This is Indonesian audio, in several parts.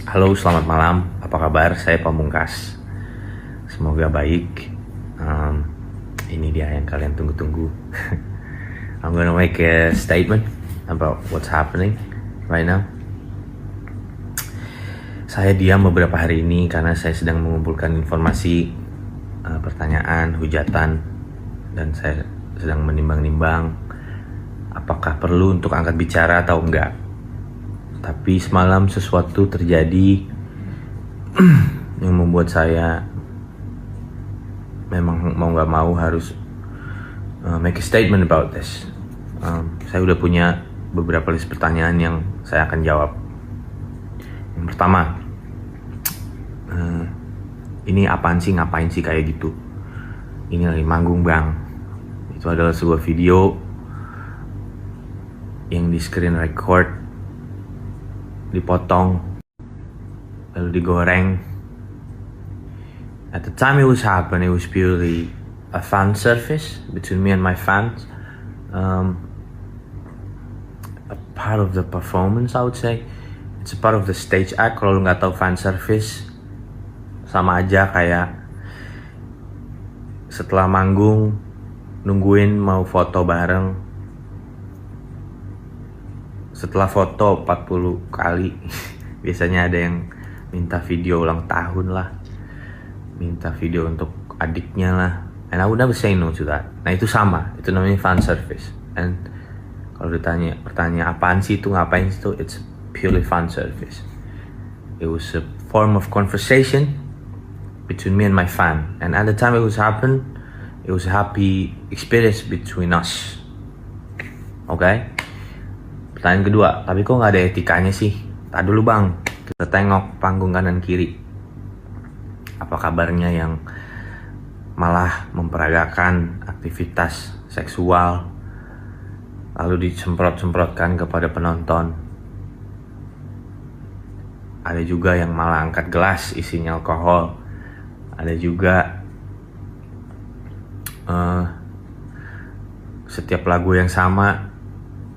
Halo, selamat malam. Apa kabar? Saya Pamungkas. Semoga baik. Um, ini dia yang kalian tunggu-tunggu. I'm gonna make a statement about what's happening right now. Saya diam beberapa hari ini karena saya sedang mengumpulkan informasi, pertanyaan, hujatan, dan saya sedang menimbang-nimbang apakah perlu untuk angkat bicara atau enggak. Tapi semalam sesuatu terjadi yang membuat saya memang mau gak mau harus make a statement about this. Saya udah punya beberapa list pertanyaan yang saya akan jawab. Yang pertama, ini apaan sih, ngapain sih kayak gitu? Ini lagi manggung bang. Itu adalah sebuah video yang di screen record, dipotong, lalu digoreng. At the time it was happening, it was purely a fan service between me and my fans. A part of the performance, I would say. It's a part of the stage act. Kalau lu nggak tahu fan service, sama aja kayak setelah manggung nungguin mau foto bareng. Setelah foto 40 kali biasanya ada yang minta video ulang tahun lah, minta video untuk adiknya lah, and I would never say no to that. Nah itu sama, itu namanya fan service. And kalau ditanya pertanyaan apaan sih itu, ngapain sih itu, it's purely fan service. It was a form of conversation between me and my fan, and at the time it was a happy experience between us. Okay? Pertanyaan kedua, tapi kok nggak ada etikanya sih? Tak dulu bang, kita tengok panggung kanan kiri. Apa kabarnya yang malah memperagakan aktivitas seksual lalu disemprot-semprotkan kepada penonton? Ada juga yang malah angkat gelas isinya alkohol. Ada juga setiap lagu yang sama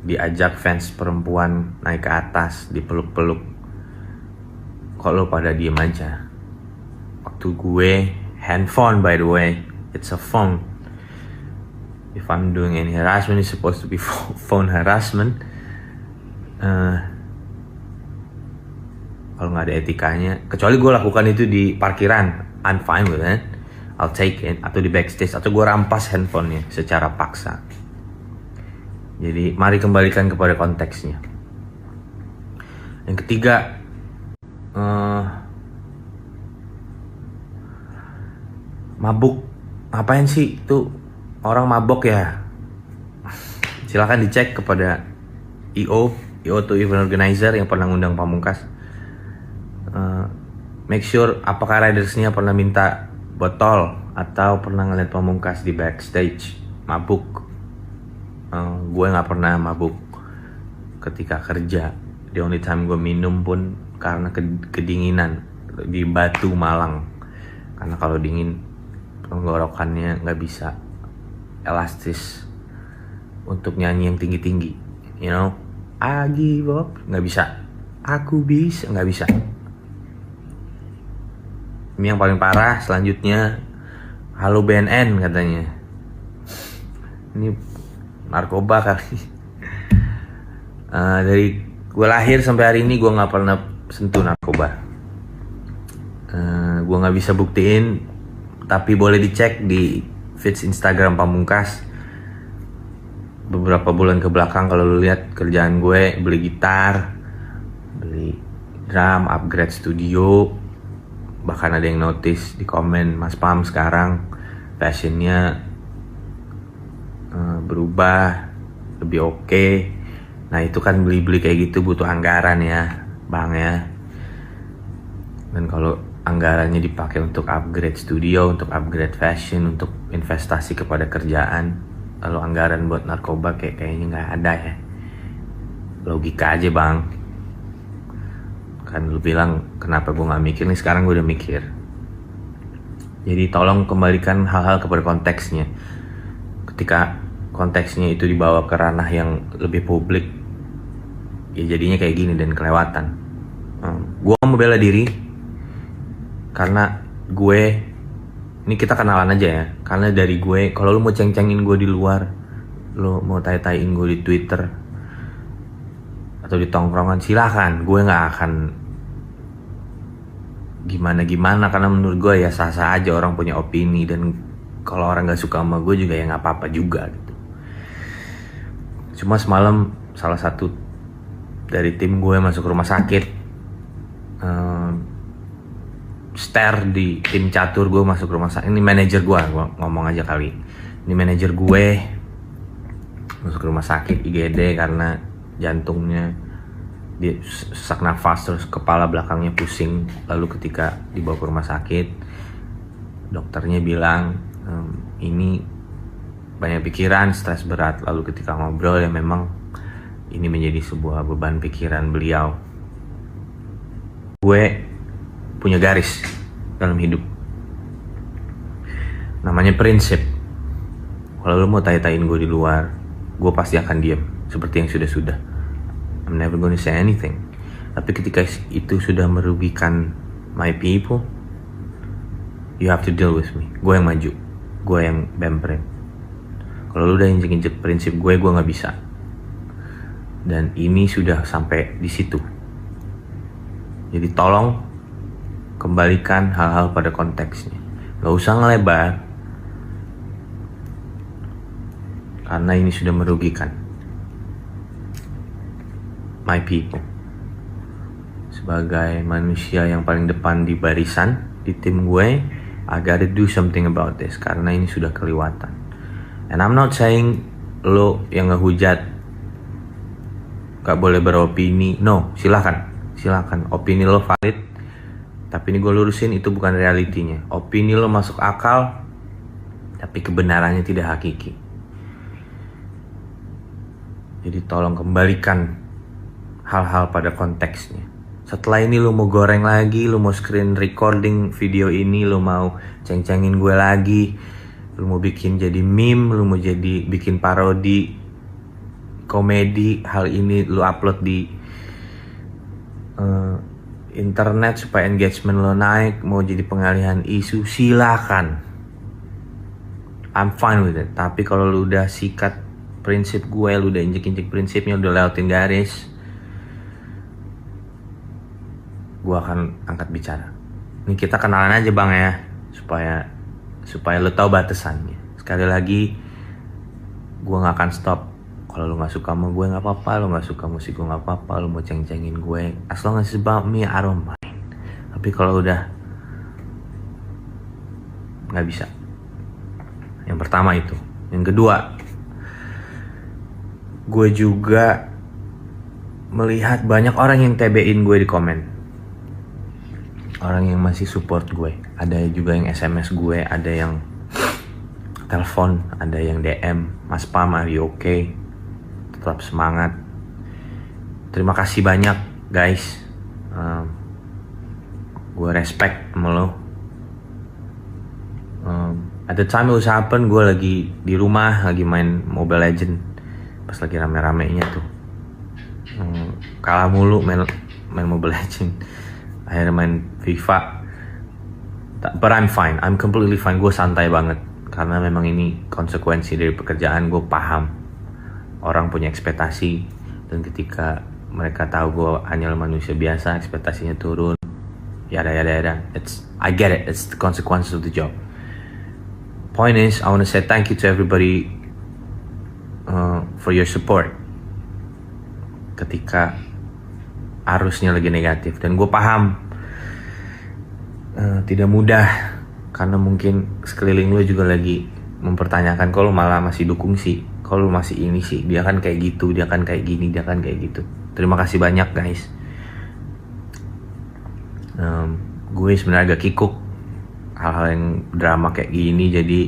diajak fans perempuan naik ke atas, dipeluk-peluk. Kok lo pada diem aja? Waktu gue handphone, by the way, it's a phone. If I'm doing any harassment, it's supposed to be phone harassment. Kalau nggak ada etikanya, kecuali gue lakukan itu di parkiran, I'm fine with it. I'll take it. Atau di backstage, atau gue rampas handphonenya secara paksa. Jadi mari kembalikan kepada konteksnya. Yang ketiga, mabuk. Ngapain sih itu orang mabok ya? Silahkan dicek kepada IO to event organizer yang pernah ngundang Pamungkas. Make sure apakah ridersnya pernah minta botol atau pernah ngeliat Pamungkas di backstage mabuk. Gue nggak pernah mabuk ketika kerja. The only time gue minum pun karena kedinginan di Batu Malang, karena kalau dingin tenggorokannya nggak bisa elastis untuk nyanyi yang tinggi-tinggi, you know. I give up, nggak bisa. Aku bisa, nggak bisa. Ini yang paling parah. Selanjutnya, halo BNN katanya. Ini narkoba kali. Dari gue lahir sampai hari ini gue nggak pernah sentuh narkoba. Gue nggak bisa buktiin, tapi boleh dicek di feeds Instagram Pamungkas. Beberapa bulan ke belakang kalau lu lihat kerjaan gue beli gitar, beli drum, upgrade studio. Bahkan ada yang notice di komen, Mas Pam sekarang fashionnya berubah, lebih oke. Nah itu kan beli-beli kayak gitu butuh anggaran ya bang ya. Dan kalau anggarannya dipakai untuk upgrade studio, untuk upgrade fashion, untuk investasi kepada kerjaan, lalu anggaran buat narkoba kayaknya nggak ada ya. Logika aja bang. Kan lu bilang kenapa gue nggak mikir, nih sekarang gue udah mikir. Jadi tolong kembalikan hal-hal kepada konteksnya. Ketika konteksnya itu dibawa ke ranah yang lebih publik, ya jadinya kayak gini dan kelewatan. Gue bela diri karena gue, ini kita kenalan aja ya. Karena dari gue, kalau lu mau ceng-cengin gue di luar, lu mau tai-taiin gue di Twitter atau di tongkrongan, silahkan. Gue nggak akan gimana-gimana, karena menurut gue ya sah-sah aja orang punya opini, dan kalau orang nggak suka sama gue juga ya nggak apa-apa juga gitu. Cuma semalam salah satu dari tim gue masuk rumah sakit. Stare di tim catur gue masuk rumah sakit. Ini manajer gue ngomong aja kali. Ini manajer gue masuk rumah sakit IGD karena jantungnya dia sesak nafas, terus kepala belakangnya pusing. Lalu ketika dibawa ke rumah sakit, dokternya bilang ini banyak pikiran, stres berat. Lalu ketika ngobrol ya memang ini menjadi sebuah beban pikiran beliau. Gue punya garis dalam hidup, namanya prinsip. Kalau lu mau tai-taiin gue di luar, gue pasti akan diam seperti yang sudah-sudah. I'm never gonna say anything. Tapi ketika itu sudah merugikan my people, you have to deal with me. Gue yang maju, gue yang bemperin. Kalau lu udah injek-injek prinsip gue nggak bisa. Dan ini sudah sampai di situ. Jadi tolong kembalikan hal-hal pada konteksnya. Gak usah ngelebar, karena ini sudah merugikan my people. Sebagai manusia yang paling depan di barisan di tim gue, I gotta do something about this, karena ini sudah kelewatan. And I'm not saying lo yang ngehujat gak boleh beropini. No, silakan opini lo valid. Tapi ini gue lurusin, itu bukan realitinya. Opini lo masuk akal, tapi kebenarannya tidak hakiki. Jadi tolong kembalikan hal-hal pada konteksnya. Setelah ini lo mau goreng lagi, lo mau screen recording video ini, lo mau ceng-cengin gue lagi, lo mau bikin jadi meme, lo mau jadi bikin parodi komedi, hal ini lo upload di internet supaya engagement lo naik, mau jadi pengalihan isu, silakan. I'm fine with it. Tapi kalau lu udah sikat prinsip gue, lu udah injek-injek prinsipnya, udah lewatin garis, gue akan angkat bicara. Ini kita kenalan aja bang ya, supaya lu tahu batasannya. Sekali lagi, gue nggak akan stop. Kalau lu gak suka sama gue gak apa-apa, lu gak suka musik gue gak apa-apa, lu mau ceng-cengin gue, as long as it's about me, I don't mind. Tapi kalau udah gak bisa. Yang pertama itu. Yang kedua, gue juga melihat banyak orang yang TB-in gue di komen. Orang yang masih support gue. Ada juga yang SMS gue, ada yang telepon, ada yang DM, Mas Pam, are you okay? Tetap semangat. Terima kasih banyak guys. Gue respect sama lo. At the time it was happen, gue lagi di rumah lagi main Mobile Legend. Pas lagi rame-ramenya tuh, kalah mulu main Mobile Legend. Akhirnya main FIFA. But I'm fine, I'm completely fine. Gue santai banget karena memang ini konsekuensi dari pekerjaan. Gue paham orang punya ekspektasi, dan ketika mereka tahu gue hanya manusia biasa, ekspektasinya turun. Yada. I get it. It's the consequences of the job. Point is, I want to say thank you to everybody for your support ketika arusnya lagi negatif. Dan gue paham tidak mudah, karena mungkin sekeliling lo juga lagi mempertanyakan, kalau malah masih dukung sih, kalau masih ini sih, dia kan kayak gitu, dia kan kayak gini, dia kan kayak gitu. Terima kasih banyak guys. Gue sebenarnya agak kikuk hal-hal yang drama kayak gini. Jadi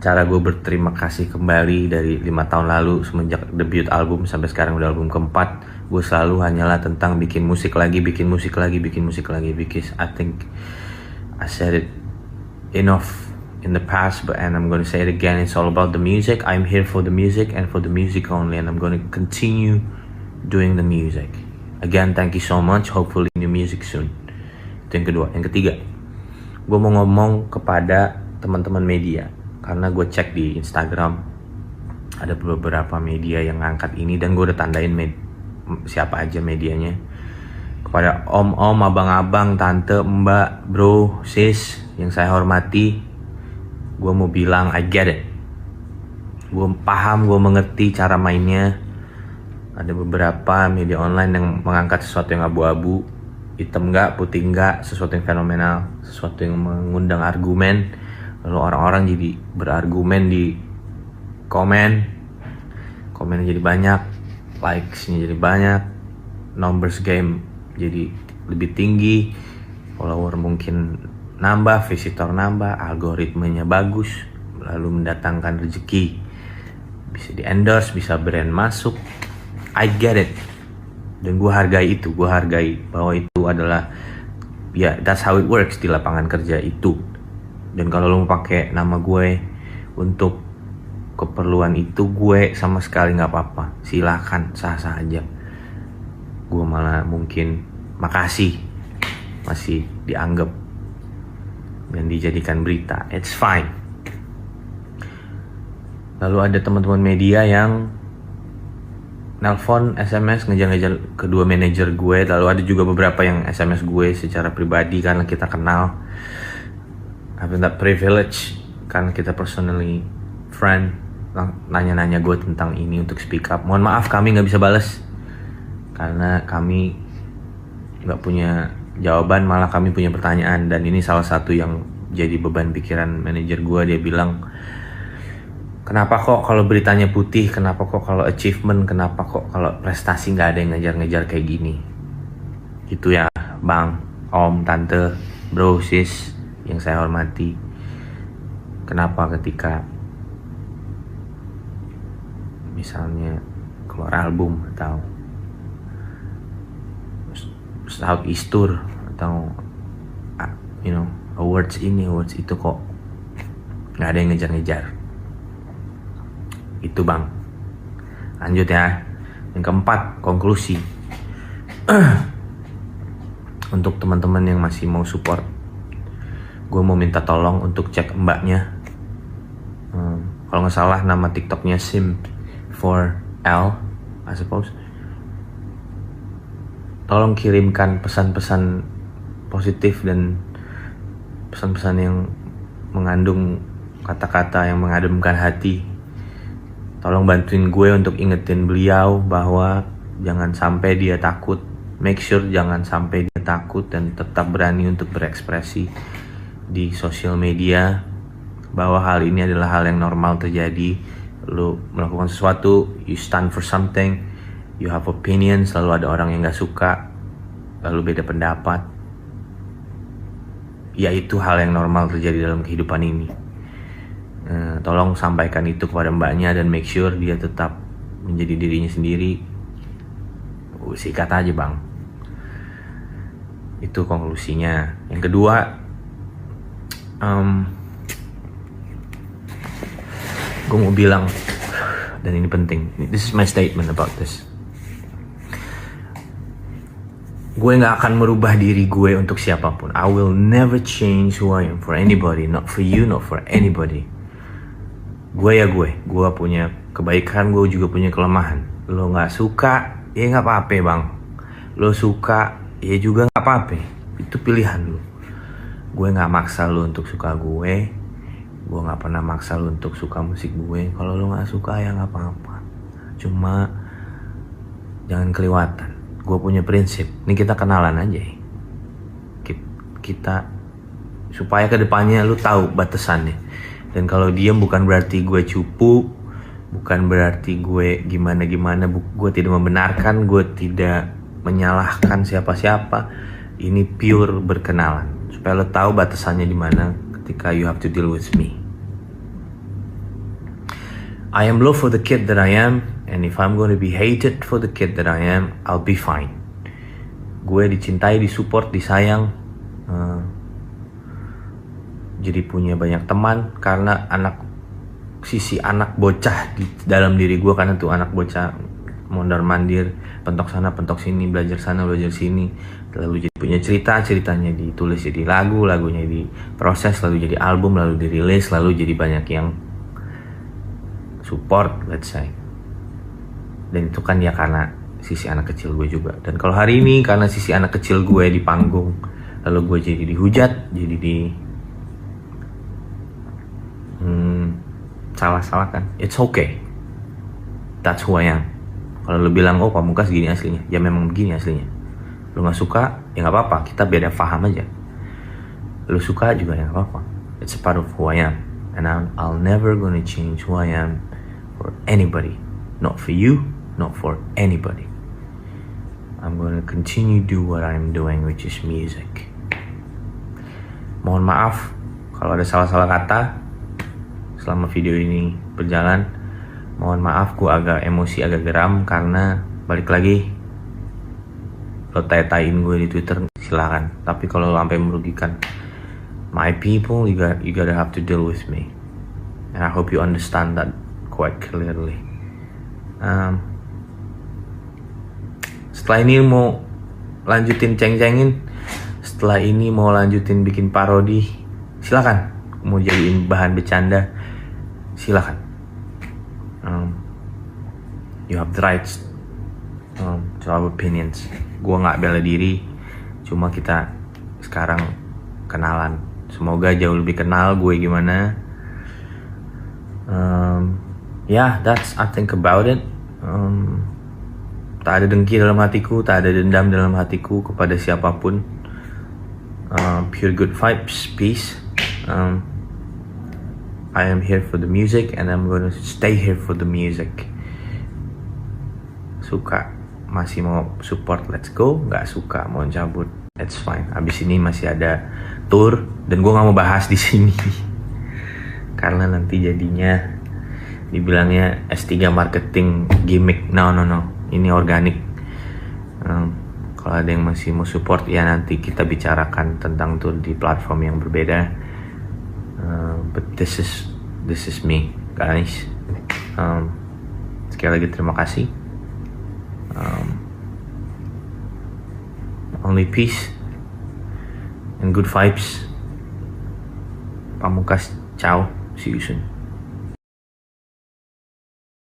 cara gue berterima kasih kembali dari 5 tahun lalu, semenjak debut album sampai sekarang udah album keempat, gue selalu hanyalah tentang bikin musik lagi, because I think I said it enough in the past, and I'm going to say it again. It's all about the music. I'm here for the music and for the music only, and I'm going to continue doing the music. Again, thank you so much. Hopefully new music soon. Itu yang kedua. Yang ketiga, gue mau ngomong kepada teman-teman media, karena gue cek di Instagram ada beberapa media yang ngangkat ini, dan gue udah tandain siapa aja medianya. Kepada om-om, abang-abang, tante, mbak, bro, sis yang saya hormati, gue mau bilang I get it. Gue paham, gue mengerti cara mainnya. Ada beberapa media online yang mengangkat sesuatu yang abu-abu, hitam enggak, putih enggak, sesuatu yang fenomenal, sesuatu yang mengundang argumen. Lalu orang-orang jadi berargumen di komennya jadi banyak, likes-nya jadi banyak, numbers game jadi lebih tinggi, follower mungkin nambah, visitor nambah, algoritmenya bagus, lalu mendatangkan rezeki, bisa di endorse, bisa brand masuk. I get it, dan gue hargai itu. Gue hargai bahwa itu adalah that's how it works di lapangan kerja itu. Dan kalau lo mau pakai nama gue untuk keperluan itu, gue sama sekali nggak apa-apa, silakan, sah-sah aja. Gue malah mungkin makasih masih dianggap dan dijadikan berita, it's fine. Lalu ada teman-teman media yang nelpon, SMS, ngejar-ngejar kedua manajer gue. Lalu ada juga beberapa yang SMS gue secara pribadi karena kita kenal. Having that privilege, karena kita personally friend, nanya-nanya gue tentang ini untuk speak up. Mohon maaf kami gak bisa balas, karena kami gak punya jawaban, malah kami punya pertanyaan. Dan ini salah satu yang jadi beban pikiran manajer gue. Dia bilang, kenapa kok kalau beritanya putih, kenapa kok kalau achievement, kenapa kok kalau prestasi gak ada yang ngejar-ngejar kayak gini. Gitu ya bang, om, tante, bro, sis yang saya hormati. Kenapa ketika misalnya keluar album atau Southeast Tour atau awards ini, awards itu, kok gak ada yang ngejar-ngejar. Itu bang. Lanjut ya. Yang keempat, konklusi. Untuk teman-teman yang masih mau support, gue mau minta tolong untuk cek mbaknya. Kalau nggak salah nama TikToknya Sim4L, I suppose. Tolong kirimkan pesan-pesan positif dan pesan-pesan yang mengandung kata-kata yang mengademkan hati. Tolong bantuin gue untuk ingetin beliau bahwa jangan sampai dia takut. Make sure jangan sampai dia takut dan tetap berani untuk berekspresi di sosial media, bahwa hal ini adalah hal yang normal terjadi. Lu melakukan sesuatu, you stand for something, you have opinion, selalu ada orang yang gak suka, lalu beda pendapat. Ya itu hal yang normal terjadi dalam kehidupan ini. Tolong sampaikan itu kepada mbaknya dan make sure dia tetap menjadi dirinya sendiri. Sikat aja bang. Itu konklusinya. Yang kedua, gue mau bilang, dan ini penting, this is my statement about this. Gue gak akan merubah diri gue untuk siapapun. I will never change who I am for anybody, not for you, not for anybody. Gue punya kebaikan, gue juga punya kelemahan. Lo gak suka, ya gak apa-apa bang. Lo suka, ya juga gak apa-apa. Itu pilihan lo. Gue gak maksa lo untuk suka gue. Gue gak pernah maksa lo untuk suka musik gue. Kalau lo gak suka ya gak apa-apa. Cuma jangan kelewatan. Gue punya prinsip. Ini kita kenalan aja ya. Kita supaya kedepannya lu tahu batasannya. Dan kalau diam bukan berarti gue cupu, bukan berarti gue gimana-gimana. Gue tidak membenarkan, gue tidak menyalahkan siapa-siapa. Ini pure berkenalan supaya lu tahu batasannya di mana ketika you have to deal with me. I am loved for the kid that I am, and if I'm going to be hated for the kid that I am, I'll be fine. Gue dicintai, disupport, disayang, jadi punya banyak teman karena sisi anak bocah di dalam diri gue, karena tuh anak bocah mondar mandir, pentok sana pentok sini, belajar sana belajar sini, lalu jadi punya ceritanya ditulis jadi lagu, lagunya diproses, lalu jadi album, lalu dirilis, lalu jadi banyak yang support, let's say. Dan itu kan ya karena sisi anak kecil gue juga. Dan kalau hari ini karena sisi anak kecil gue di panggung, lalu gue jadi dihujat, jadi salah-salahkan, it's okay, that's who I am. Kalau lu bilang, oh Pamungkas gini aslinya, ya memang begini aslinya. Lu gak suka, ya gak apa-apa, kita beda paham aja. Lu suka juga ya gak apa-apa. It's a part of who I am. And I'll never gonna change who I am for anybody. Not for you, not for anybody. I'm gonna continue do what I'm doing, which is music. Mohon maaf kalau ada salah-salah kata selama video ini berjalan. Mohon maaf, gue agak emosi, agak geram karena balik lagi, lo tai-taiin gue di Twitter silakan, tapi kalau sampai merugikan my people, you gotta have to deal with me, and I hope you understand that quite clearly. Setelah ini mau lanjutin ceng-cengin, setelah ini mau lanjutin bikin parodi, silakan. Mau jadiin bahan bercanda, silakan. You have the rights to have opinions. Gua nggak bela diri, cuma kita sekarang kenalan. Semoga jauh lebih kenal gue gimana. Yeah, that's I think about it. Tak ada dengki dalam hatiku, tak ada dendam dalam hatiku kepada siapapun. Pure good vibes, peace. I am here for the music and I'm gonna stay here for the music. Suka masih mau support, let's go. Nggak suka mau cabut, that's fine. Abis ini masih ada tour dan gue nggak mau bahas di sini karena nanti jadinya dibilangnya S3 marketing gimmick. No, ini organik. Kalau ada yang masih mau support ya nanti kita bicarakan tentang tour di platform yang berbeda. But this is me, guys. Sekali lagi terima kasih. Only peace and good vibes. Pamungkas, ciao, see you soon.